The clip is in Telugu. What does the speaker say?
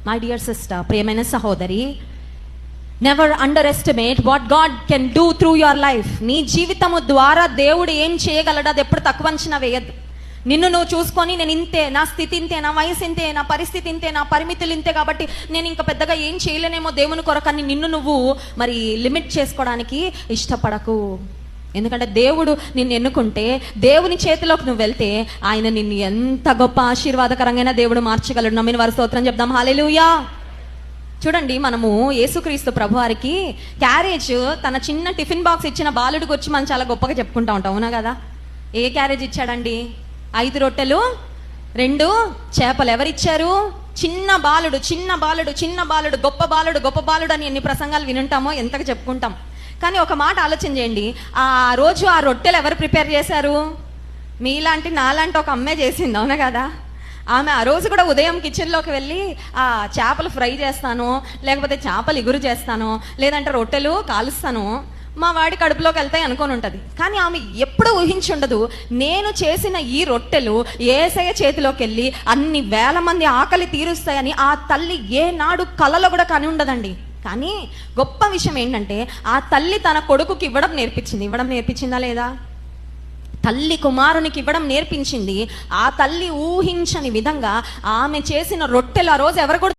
మై డియర్ సిస్టర్, ప్రియమైన సహోదరి, never under estimate what God can do through your life. నీ జీవితము ద్వారా దేవుడు ఏం చేయగలడు, అది ఎప్పుడు తక్కువ అంచనా వేయద్దు. నిన్ను నువ్వు చూసుకొని నేను ఇంతే, నా స్థితి ఇంతే, నా వయసు ఇంతే, నా పరిస్థితి ఇంతే, నా పరిమితులు ఇంతే, కాబట్టి నేను ఇంకా పెద్దగా ఏం చేయలేనేమో దేవుని కొరకని నిన్ను నువ్వు మరి లిమిట్ చేసుకోవడానికి ఇష్టపడకు. ఎందుకంటే దేవుడు నిన్ను ఎన్నుకుంటే, దేవుని చేతిలోకి నువ్వు వెళ్తే, ఆయన నిన్ను ఎంత గొప్ప ఆశీర్వాదకరంగా దేవుడు మార్చగలడు. నమ్మిన వారి స్తోత్రం చెప్దాం, హల్లెలూయా. చూడండి, మనము యేసుక్రీస్తు ప్రభు వారికి క్యారేజ్, తన చిన్న టిఫిన్ బాక్స్ ఇచ్చిన బాలుడికి వచ్చి మనం చాలా గొప్పగా చెప్పుకుంటా ఉంటాం, అవునా కదా? ఏ క్యారేజ్ ఇచ్చాడండి? 5 రొట్టెలు 2 చేపలు. ఎవరిచ్చారు? చిన్న బాలుడు, చిన్న బాలుడు, చిన్న బాలుడు, గొప్ప బాలుడు, గొప్ప బాలుడు అని ఎన్ని ప్రసంగాలు వినుంటామో, ఎంతగా చెప్పుకుంటాం. కానీ ఒక మాట ఆలోచన చేయండి, ఆ రోజు ఆ రొట్టెలు ఎవరు ప్రిపేర్ చేశారు? మీలాంటి నాలాంటి ఒక అమ్మే చేసింది, అవునా కదా? ఆమె ఆ రోజు కూడా ఉదయం కిచెన్లోకి వెళ్ళి ఆ చేపలు ఫ్రై చేస్తాను, లేకపోతే చేపలు ఇగురు చేస్తాను, లేదంటే రొట్టెలు కాలుస్తాను, మా వాడి కడుపులోకి వెళ్తాయి అనుకొని ఉంటుంది. కానీ ఆమె ఎప్పుడు ఊహించి ఉండదు, నేను చేసిన ఈ రొట్టెలు యేసయ్య చేతిలోకి వెళ్ళి అన్ని వేల మంది ఆకలి తీరుస్తాయని ఆ తల్లి ఏనాడు కలలో కూడా కాని ఉండదండి. కానీ గొప్ప విషయం ఏంటంటే, ఆ తల్లి తన కొడుకుకి ఇవ్వడం నేర్పించిందా లేదా? తల్లి కుమారునికి ఇవ్వడం నేర్పించింది. ఆ తల్లి ఊహించని విధంగా ఆమె చేసిన రొట్టెలు ఆ రోజు ఎవరు కూడా